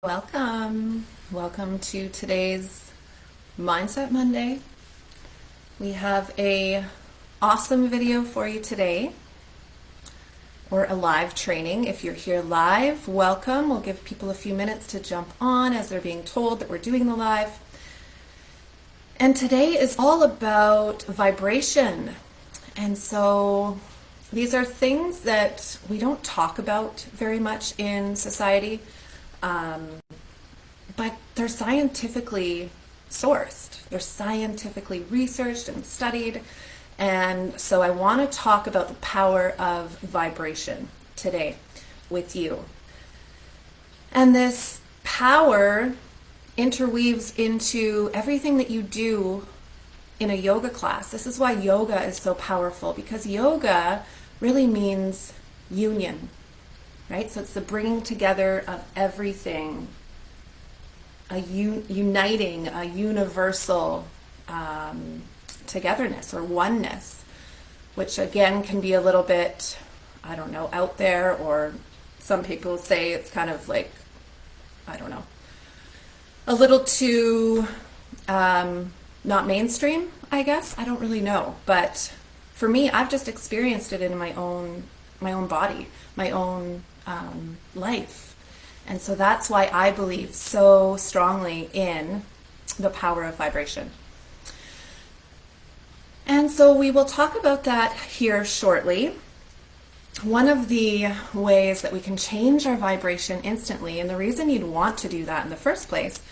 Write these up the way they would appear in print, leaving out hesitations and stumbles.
Welcome. Welcome to today's Mindset Monday. We have a awesome video for you today, or a live training. If you're here live, welcome. We'll give people a few minutes to jump on as they're being told that we're doing the live. And today is all about vibration. And so these are things that we don't talk about very much in society. But they're scientifically sourced. They're scientifically researched and studied. And so I want to talk about the power of vibration today with you. And this power interweaves into everything that you do in a yoga class. This is why yoga is so powerful, because yoga really means union, right? So it's the bringing together of everything, uniting, a universal togetherness or oneness, which again can be a little bit, I don't know, out there, or some people say it's kind of like, I don't know, a little too not mainstream, I guess. I don't really know. But for me, I've just experienced it in my own body, my own life. And so that's why I believe so strongly in the power of vibration. And so we will talk about that here shortly. One of the ways that we can change our vibration instantly, and the reason you'd want to do that in the first place,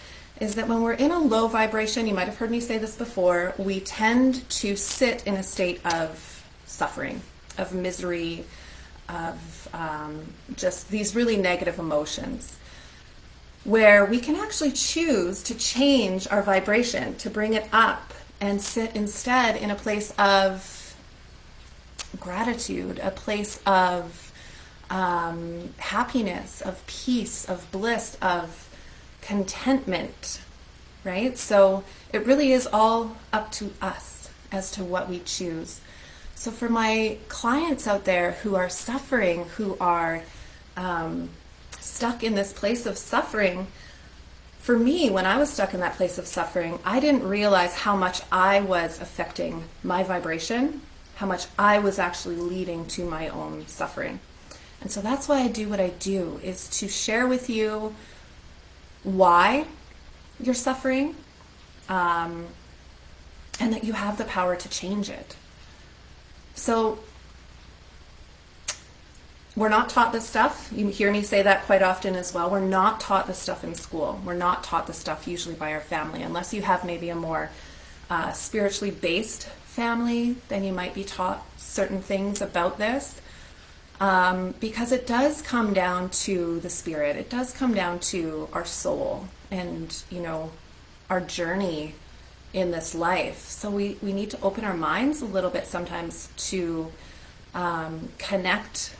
is that when we're in a low vibration, you might have heard me say this before, we tend to sit in a state of suffering, of misery, of just these really negative emotions, where we can actually choose to change our vibration, to bring it up and sit instead in a place of gratitude, a place of happiness, of peace, of bliss, of contentment, right? So it really is all up to us as to what we choose. So for my clients out there who are suffering, who are stuck in this place of suffering, for me, when I was stuck in that place of suffering, I didn't realize how much I was affecting my vibration, how much I was actually leading to my own suffering. And so that's why I do what I do, is to share with you why you're suffering, and that you have the power to change it. So we're not taught this stuff. You hear me say that quite often as well. We're not taught this stuff in school. We're not taught this stuff usually by our family, unless you have maybe a more spiritually based family. Then you might be taught certain things about this, because it does come down to the spirit. It does come down to our soul and, our journey in this life. So we need to open our minds a little bit sometimes to connect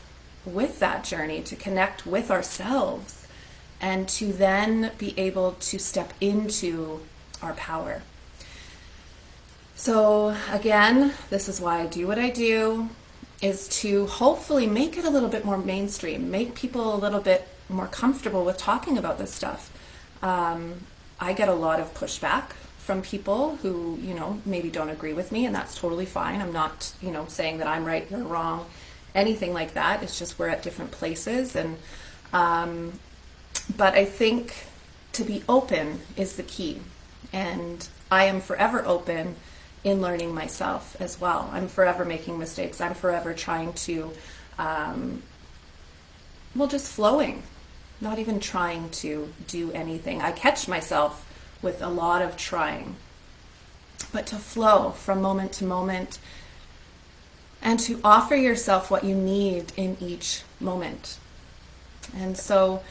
with that journey, to connect with ourselves, and to then be able to step into our power. So again, this is why I do what I do, is to hopefully make it a little bit more mainstream, make people a little bit more comfortable with talking about this stuff. I get a lot of pushback from people who, maybe don't agree with me, and that's totally fine. I'm not, saying that I'm right, you're wrong, anything like that. It's just we're at different places. And but I think to be open is the key. And I am forever open in learning myself as well. I'm forever making mistakes. I'm forever trying to, just flowing, not even trying to do anything. I catch myself with a lot of trying, but to flow from moment to moment and to offer yourself what you need in each moment. And so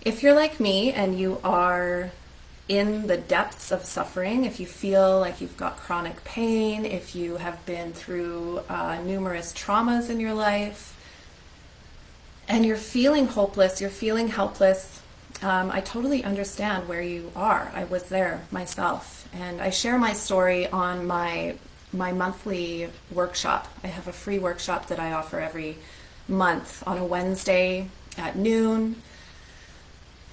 if you're like me and you are in the depths of suffering, if you feel like you've got chronic pain, if you have been through numerous traumas in your life, and you're feeling hopeless, you're feeling helpless, I totally understand where you are. I was there myself. And I share my story on my monthly workshop. I have a free workshop that I offer every month on a Wednesday at noon.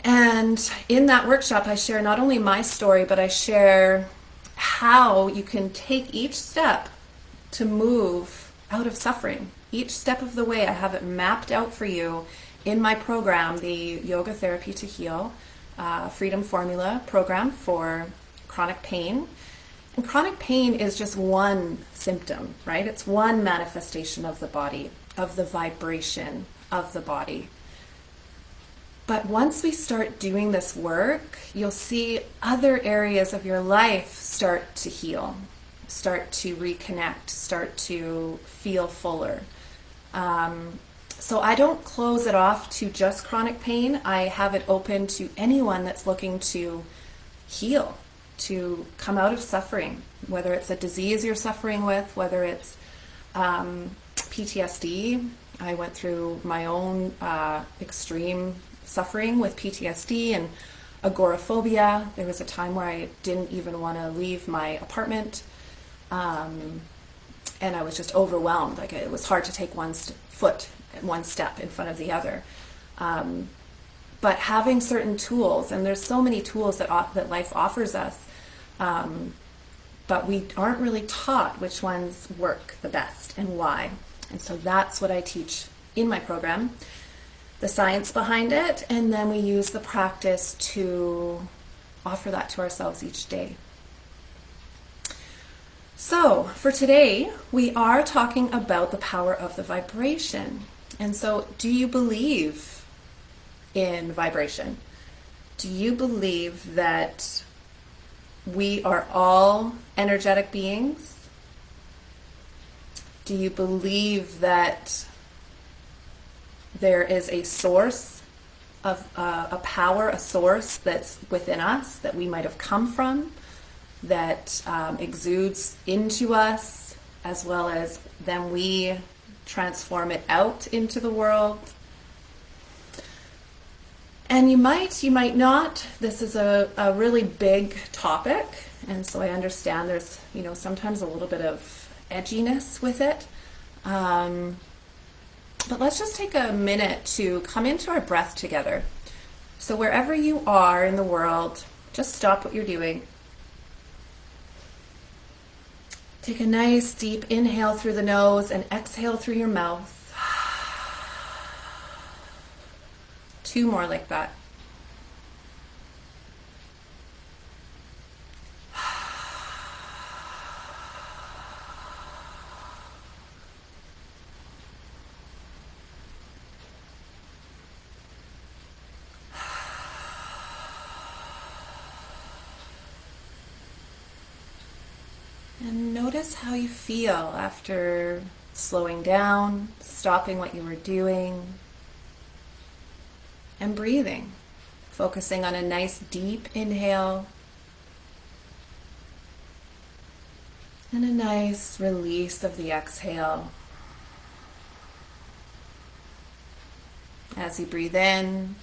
And in that workshop, I share not only my story, but I share how you can take each step to move out of suffering. Each step of the way, I have it mapped out for you in my program, the Yoga Therapy to Heal Freedom Formula program for chronic pain. And chronic pain is just one symptom, right? It's one manifestation of the body, of the vibration of the body. But once we start doing this work, you'll see other areas of your life start to heal, start to reconnect, start to feel fuller. So I don't close it off to just chronic pain. I have it open to anyone that's looking to heal, to come out of suffering, whether it's a disease you're suffering with, whether it's PTSD. I went through my own extreme suffering with PTSD and agoraphobia. There was a time where I didn't even want to leave my apartment, and I was just overwhelmed. Like, it was hard to take one step in front of the other. But having certain tools, and there's so many tools that life offers us, but we aren't really taught which ones work the best and why. And so that's what I teach in my program, the science behind it, and then we use the practice to offer that to ourselves each day. So for today, we are talking about the power of the vibration. And so, do you believe in vibration? Do you believe that we are all energetic beings? Do you believe that there is a source of a power, a source that's within us that we might have come from, that exudes into us, as well as then we transform it out into the world? And you might not. This is a really big topic, and so I understand there's sometimes a little bit of edginess with it. But let's just take a minute to come into our breath together. So wherever you are in the world, just stop what you're doing. Take a nice deep inhale through the nose and exhale through your mouth. 2 more like that. And notice how you feel after slowing down, stopping what you were doing, and breathing. Focusing on a nice deep inhale and a nice release of the exhale. As you breathe in,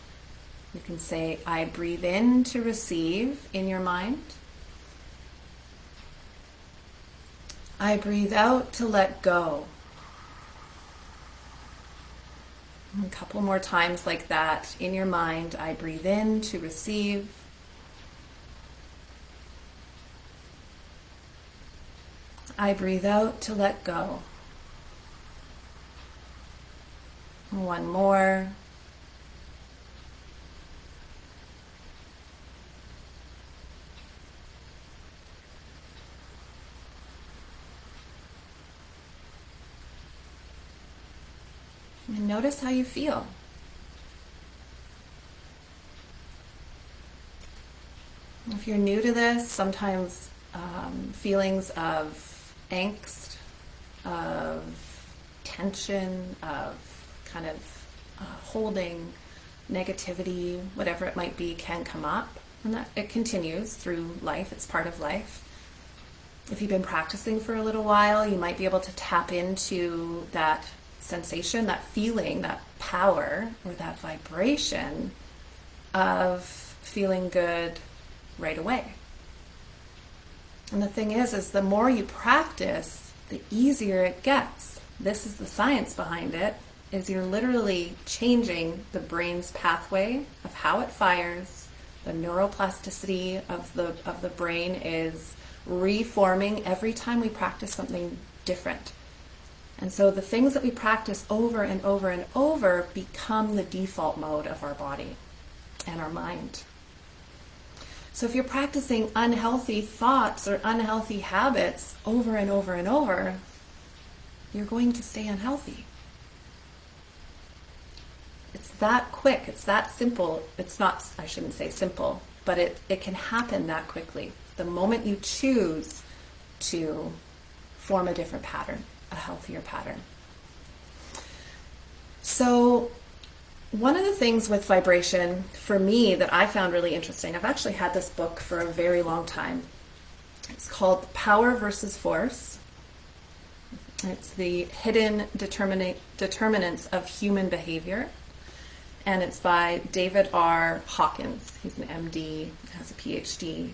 you can say, I breathe in to receive in your mind. I breathe out to let go. A couple more times like that in your mind. I breathe in to receive. I breathe out to let go. 1 more. And notice how you feel. If you're new to this, sometimes feelings of angst, of tension, of kind of holding negativity, whatever it might be, can come up. And that it continues through life. It's part of life. If you've been practicing for a little while, you might be able to tap into that sensation, that feeling, that power, or that vibration of feeling good right away. And the thing is the more you practice, the easier it gets. This is the science behind it. is you're literally changing the brain's pathway of how it fires. The neuroplasticity of the brain is reforming every time we practice something different. And so the things that we practice over and over and over become the default mode of our body and our mind. So if you're practicing unhealthy thoughts or unhealthy habits over and over and over, you're going to stay unhealthy. It's that quick, it's that simple. It's not, I shouldn't say simple, but it can happen that quickly. The moment you choose to form a different pattern, a healthier pattern. So one of the things with vibration for me that I found really interesting, I've actually had this book for a very long time. It's called Power versus Force. It's the hidden determinants of human behavior. And it's by David R. Hawkins. He's an MD, has a PhD.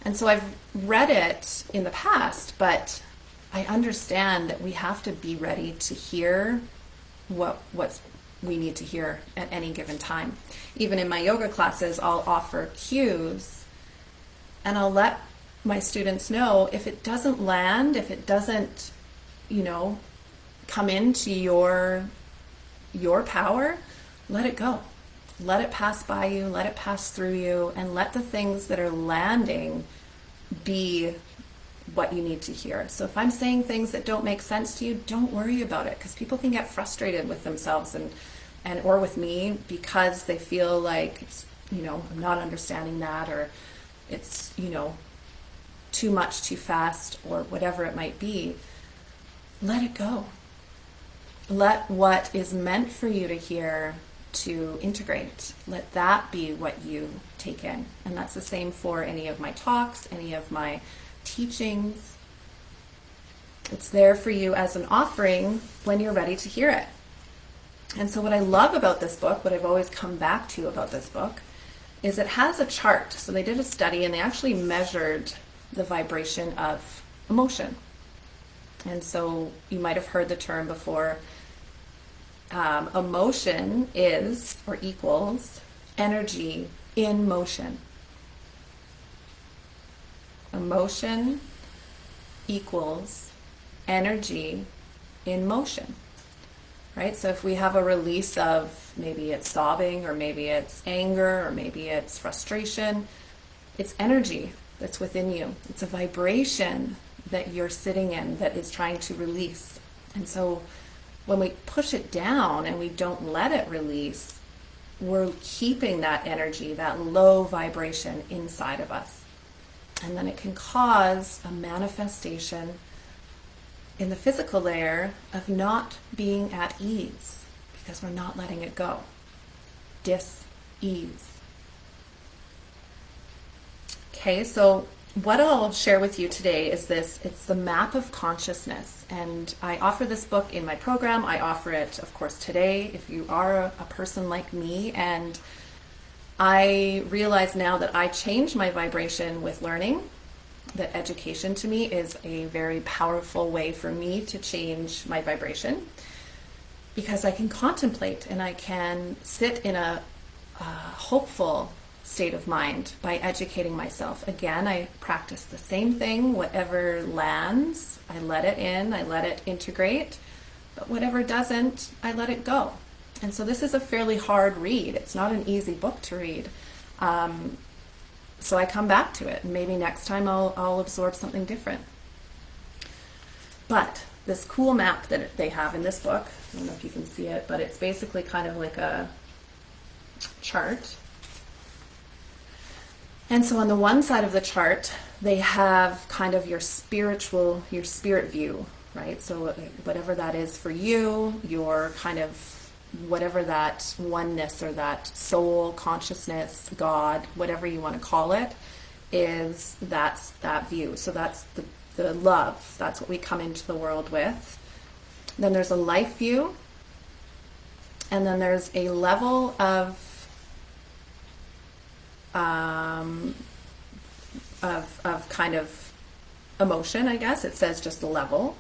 And so I've read it in the past, but I understand that we have to be ready to hear what we need to hear at any given time. Even in my yoga classes, I'll offer cues, and I'll let my students know if it doesn't land, if it doesn't, come into your power, let it go. Let it pass by you, let it pass through you, and let the things that are landing be what you need to hear. So if I'm saying things that don't make sense to you, don't worry about it, because people can get frustrated with themselves and or with me because they feel like it's, I'm not understanding that, or it's, too much too fast, or whatever it might be. Let it go. Let what is meant for you to hear to integrate. Let that be what you take in. And that's the same for any of my talks, any of my teachings. It's there for you as an offering when you're ready to hear it. And so what I love about this book, what I've always come back to about this book, is it has a chart. So they did a study and they actually measured the vibration of emotion. And so you might have heard the term before. Emotion is, or equals, energy in motion. Emotion equals energy in motion, right? So if we have a release of, maybe it's sobbing, or maybe it's anger, or maybe it's frustration, it's energy that's within you. It's a vibration that you're sitting in that is trying to release. And so when we push it down and we don't let it release, we're keeping that energy, that low vibration inside of us. And then it can cause a manifestation in the physical layer of not being at ease because we're not letting it go. Dis-ease. Okay, so what I'll share with you today is this. It's the map of consciousness. And I offer this book in my program. I offer it, of course, today if you are a person like me. And I realize now that I change my vibration with learning, that education to me is a very powerful way for me to change my vibration, because I can contemplate and I can sit in a hopeful state of mind by educating myself. Again, I practice the same thing. Whatever lands, I let it in, I let it integrate, but whatever doesn't, I let it go. And so this is a fairly hard read. It's not an easy book to read. So I come back to it, and maybe next time I'll absorb something different. But this cool map that they have in this book, I don't know if you can see it, but it's basically kind of like a chart. And so on the one side of the chart, they have kind of your spirit view, right? So whatever that is for you, your kind of whatever that oneness or that soul, consciousness, God, whatever you want to call it, that's that view. So that's the love. That's what we come into the world with. Then there's a life view. And then there's a level of kind of emotion, I guess. It says just a level.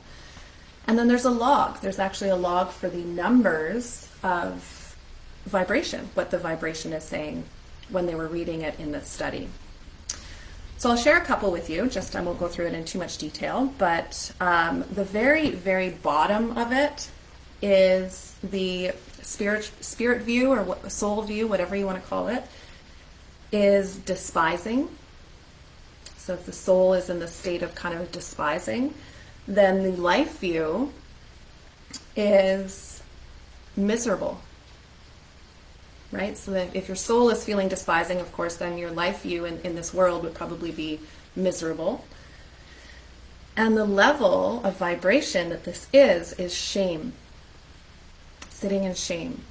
And then there's a log. There's actually a log for the numbers of vibration, what the vibration is saying when they were reading it in this study. So I'll share a couple with you, I won't go through it in too much detail, but the very, very bottom of it is the spirit view or soul view, whatever you want to call it, is despising. So if the soul is in the state of kind of despising, then the life view is miserable. Right? So that if your soul is feeling despising, of course, then your life view in this world would probably be miserable. And the level of vibration that this is shame. Sitting in shame.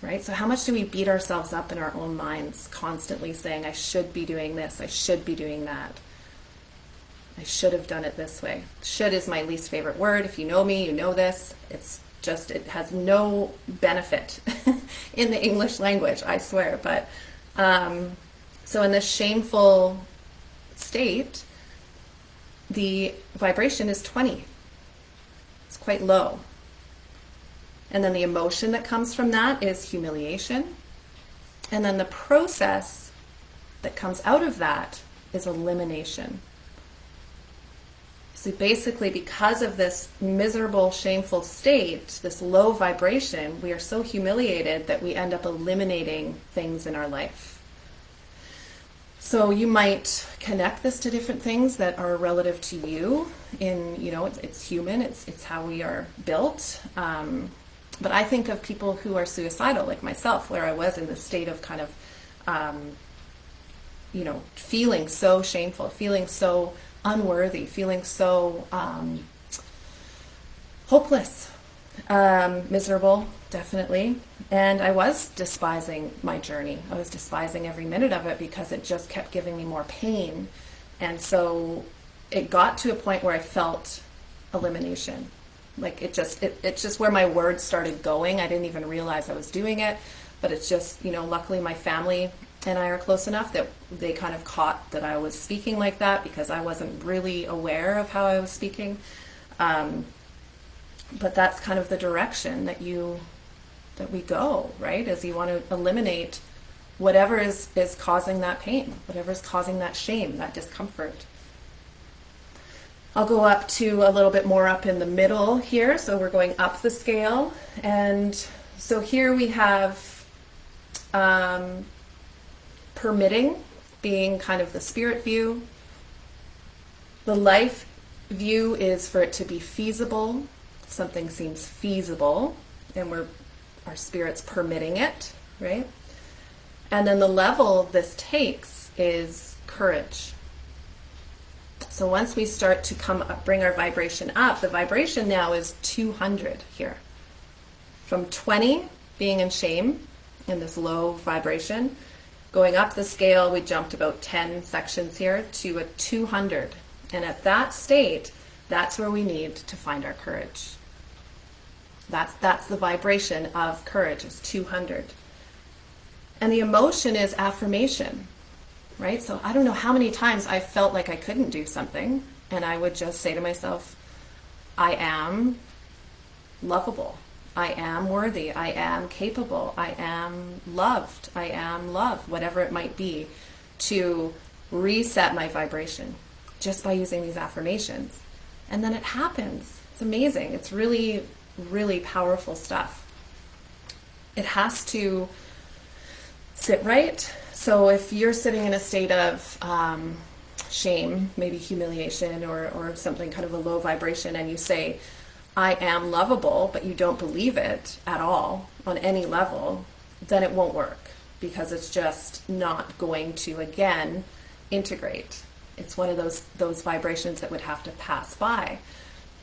Right? So how much do we beat ourselves up in our own minds, constantly saying, I should be doing this, I should be doing that. I should have done it this way. Should is my least favorite word. If you know me, you know this. It has no benefit in the English language, I swear. But so in this shameful state, the vibration is 20. It's quite low. And then the emotion that comes from that is humiliation. And then the process that comes out of that is elimination. So basically, because of this miserable, shameful state, this low vibration, we are so humiliated that we end up eliminating things in our life. So you might connect this to different things that are relative to you. It's human, it's how we are built. But I think of people who are suicidal, like myself, where I was in this state of kind of, feeling so shameful, feeling so unworthy, feeling so hopeless, miserable, definitely. And I was despising my journey. I was despising every minute of it because it just kept giving me more pain. And so it got to a point where I felt elimination. Like it's just where my words started going. I didn't even realize I was doing it, but it's just, luckily my family and I are close enough that they kind of caught that I was speaking like that because I wasn't really aware of how I was speaking. But that's kind of the direction that we go, right? As you want to eliminate whatever is causing that pain, whatever is causing that shame, that discomfort. I'll go up to a little bit more up in the middle here. So we're going up the scale. And so here we have permitting being kind of the spirit view. The life view is for it to be feasible. Something seems feasible and our spirit's permitting it, right? And then the level this takes is courage. So once we start to bring our vibration up, the vibration now is 200 here. From 20 being in shame, in this low vibration, going up the scale, we jumped about 10 sections here to a 200. And at that state, that's where we need to find our courage. That's the vibration of courage, is 200. And the emotion is affirmation, right? So I don't know how many times I felt like I couldn't do something, and I would just say to myself, I am lovable. I am worthy, I am capable, I am loved, I am love, whatever it might be, to reset my vibration just by using these affirmations. And then it happens. It's amazing. It's really, really powerful stuff. It has to sit right. So if you're sitting in a state of shame, maybe humiliation or something kind of a low vibration, and you say, I am lovable, but you don't believe it at all on any level, then it won't work because it's just not going to, again, integrate. It's one of those vibrations that would have to pass by.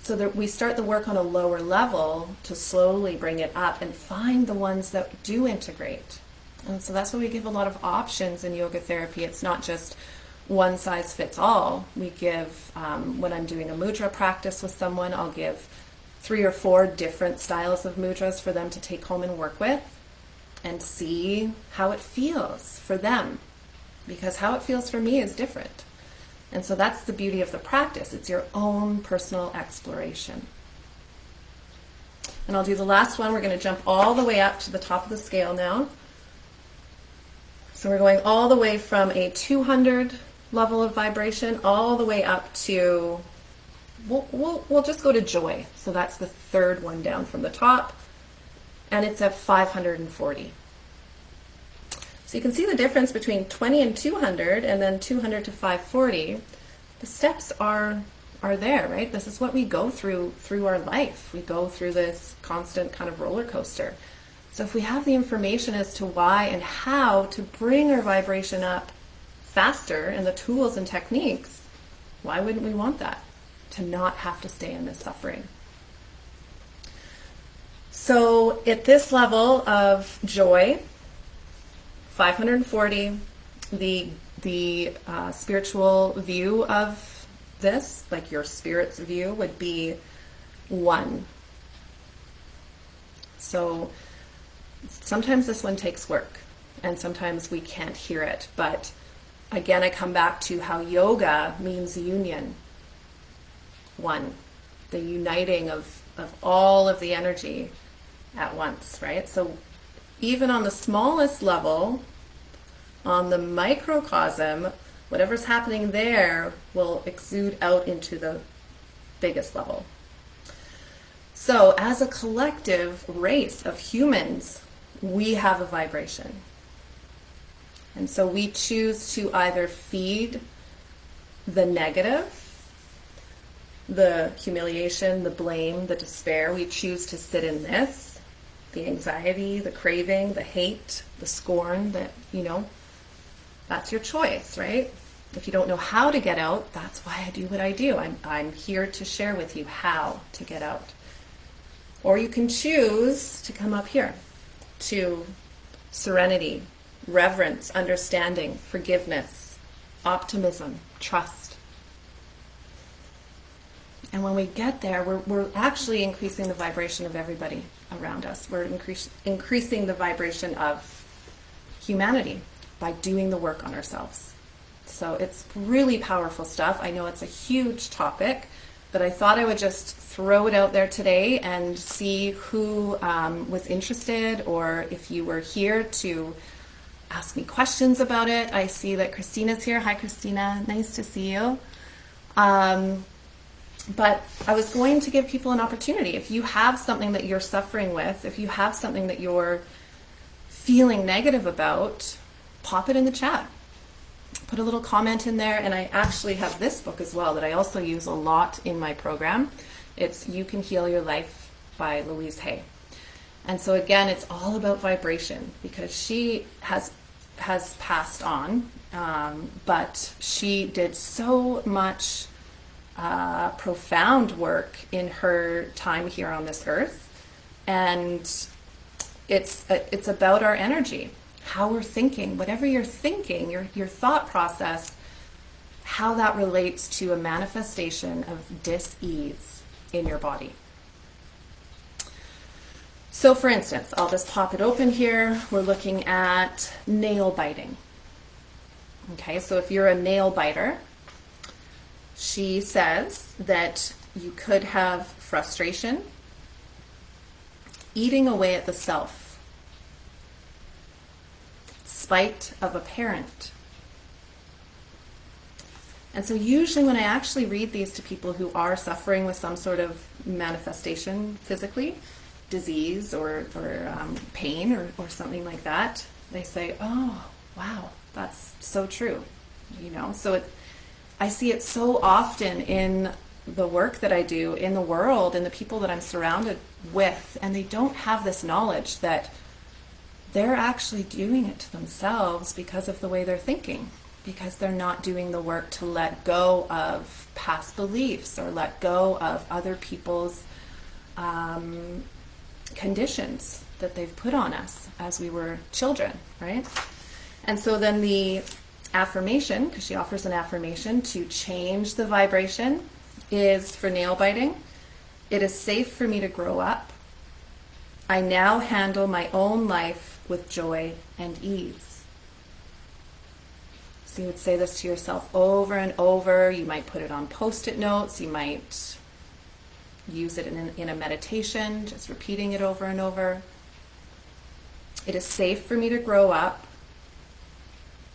So that we start the work on a lower level to slowly bring it up and find the ones that do integrate. And so that's why we give a lot of options in yoga therapy. It's not just one size fits all. We give, when I'm doing a mudra practice with someone, I'll give 3 or 4 different styles of mudras for them to take home and work with and see how it feels for them. Because how it feels for me is different. And so that's the beauty of the practice. It's your own personal exploration. And I'll do the last one. We're going to jump all the way up to the top of the scale now. So we're going all the way from a 200 level of vibration all the way up to, we'll just go to joy. So that's the third one down from the top. And it's at 540. So you can see the difference between 20 and 200 and then 200 to 540. The steps are there, right? This is what we go through our life. We go through this constant kind of roller coaster. So if we have the information as to why and how to bring our vibration up faster and the tools and techniques, why wouldn't we want that? To not have to stay in this suffering. So at this level of joy, 540, the spiritual view of this, like your spirit's view, would be 1. So sometimes this one takes work, and sometimes we can't hear it. But again, I come back to how yoga means union. 1, the uniting of all of the energy at once, right? So even on the smallest level, on the microcosm, whatever's happening there will exude out into the biggest level. So as a collective race of humans, we have a vibration. And so we choose to either feed the negative, the humiliation, the blame, the despair. We choose to sit in this, the anxiety, the craving, the hate, the scorn, that's your choice, right? If you don't know how to get out, that's why I do what I do. I'm here to share with you how to get out. Or you can choose to come up here to serenity, reverence, understanding, forgiveness, optimism, trust. And when we get there, we're actually increasing the vibration of everybody around us. We're increasing the vibration of humanity by doing the work on ourselves. So it's really powerful stuff. I know it's a huge topic, but I thought I would just throw it out there today and see who was interested, or if you were here to ask me questions about it. I see that Christina's here. Hi, Christina. Nice to see you. But I was going to give people an opportunity. If you have something that you're suffering with, if you have something that you're feeling negative about, pop it in the chat. Put a little comment in there. And I actually have this book as well that I also use a lot in my program. It's You Can Heal Your Life by Louise Hay. And so again, it's all about vibration, because she has passed on, but she did so much profound work in her time here on this earth. And it's about our energy, how we're thinking, whatever you're thinking, your thought process, how that relates to a manifestation of dis-ease in your body. So for instance, I'll just pop it open here. We're looking at nail biting. Okay, so if you're a nail biter, she says that you could have frustration, eating away at the self, spite of a parent. And so usually when I actually read these to people who are suffering with some sort of manifestation physically, disease or pain or something like that, they say, oh, wow, that's so true. So I see it so often in the work that I do in the world and the people that I'm surrounded with, and they don't have this knowledge that they're actually doing it to themselves because of the way they're thinking, because they're not doing the work to let go of past beliefs or let go of other people's conditions that they've put on us as we were children, right? And so then the affirmation, because she offers an affirmation to change the vibration, is for nail biting. It is safe for me to grow up. I now handle my own life with joy and ease. So you would say this to yourself over and over. You might put it on Post-it notes. You might use it in a meditation, just repeating it over and over. It is safe for me to grow up.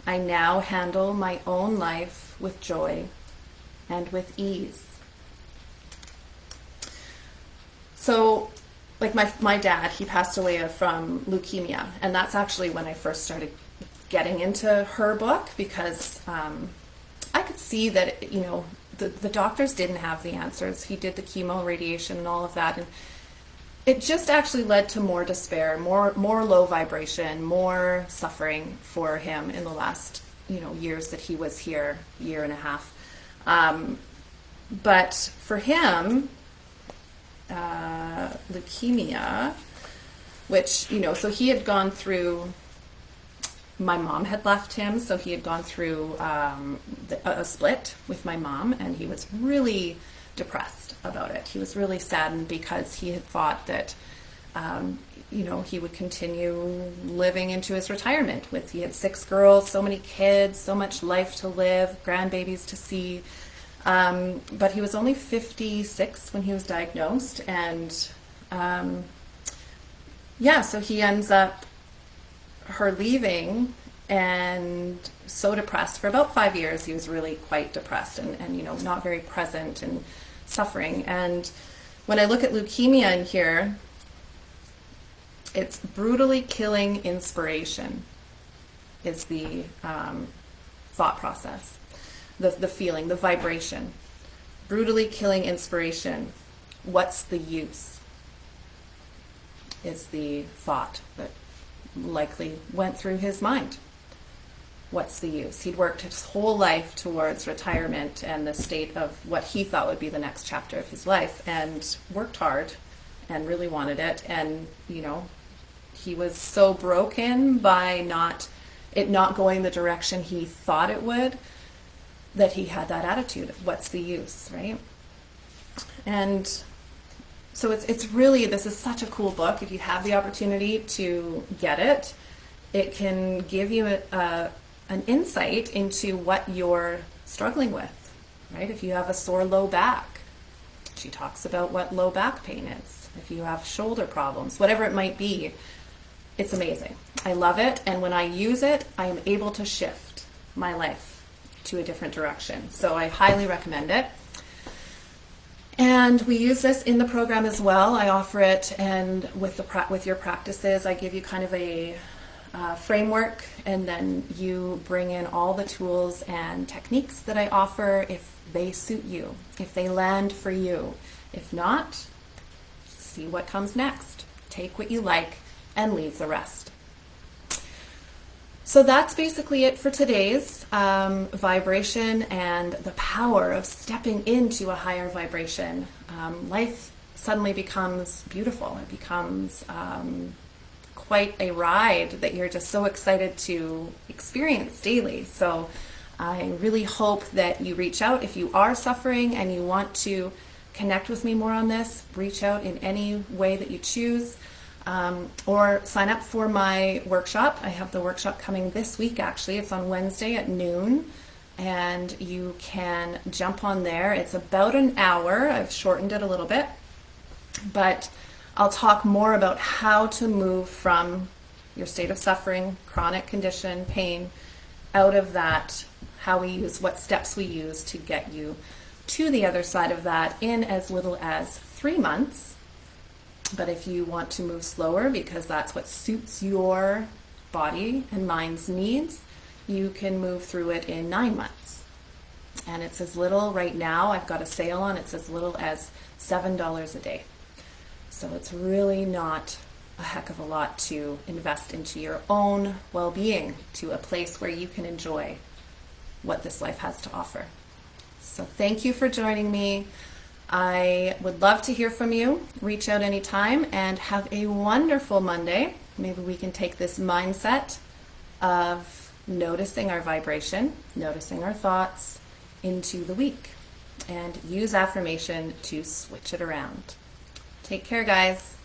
I now handle my own life with joy and with ease. So, like my dad, he passed away from leukemia, and that's actually when I first started getting into her book, because I could see that, you know, the doctors didn't have the answers. He did the chemo, radiation, and all of that, and it just actually led to more despair, more low vibration, more suffering for him in the last, you know, years that he was here, year and a half. But for him, leukemia, which, you know, so he had gone through, my mom had left him, so he had gone through a split with my mom, and he was really depressed about it. He was really saddened because he had thought that, you know, he would continue living into his retirement with, he had 6 girls, so many kids, so much life to live, grandbabies to see. But he was only 56 when he was diagnosed, and so he ends up her leaving, and so depressed for about 5 years. He was really quite depressed and you know, not very present and suffering. And when I look at leukemia in here, it's brutally killing inspiration is the thought process, the feeling, the vibration. Brutally killing inspiration. What's the use? Is the thought that likely went through his mind. What's the use? He'd worked his whole life towards retirement and the state of what he thought would be the next chapter of his life, and worked hard and really wanted it. And, you know, he was so broken by it not going the direction he thought it would, that he had that attitude of what's the use, right? And so it's really, this is such a cool book. If you have the opportunity to get it, it can give you an insight into what you're struggling with, right? If you have a sore low back, she talks about what low back pain is. If you have shoulder problems, whatever it might be, it's amazing. I love it, and when I use it, I am able to shift my life to a different direction. So I highly recommend it. And we use this in the program as well. I offer it, and with your practices, I give you kind of a framework, and then you bring in all the tools and techniques that I offer if they suit you, if they land for you. If not, see what comes next. Take what you like and leave the rest. So that's basically it for today's vibration and the power of stepping into a higher vibration. Life suddenly becomes beautiful. It becomes quite a ride that you're just so excited to experience daily. So I really hope that you reach out if you are suffering and you want to connect with me more on this. Reach out in any way that you choose. Or sign up for my workshop. I have the workshop coming this week, actually. It's on Wednesday at noon, and you can jump on there. It's about an hour. I've shortened it a little bit, but I'll talk more about how to move from your state of suffering, chronic condition, pain, out of that, what steps we use to get you to the other side of that in as little as 3 months. But if you want to move slower, because that's what suits your body and mind's needs, you can move through it in 9 months. And it's as little, right now, I've got a sale on, it's as little as $7 a day. So it's really not a heck of a lot to invest into your own well-being, to a place where you can enjoy what this life has to offer. So thank you for joining me. I would love to hear from you. Reach out anytime, and have a wonderful Monday. Maybe we can take this mindset of noticing our vibration, noticing our thoughts into the week, and use affirmation to switch it around. Take care, guys.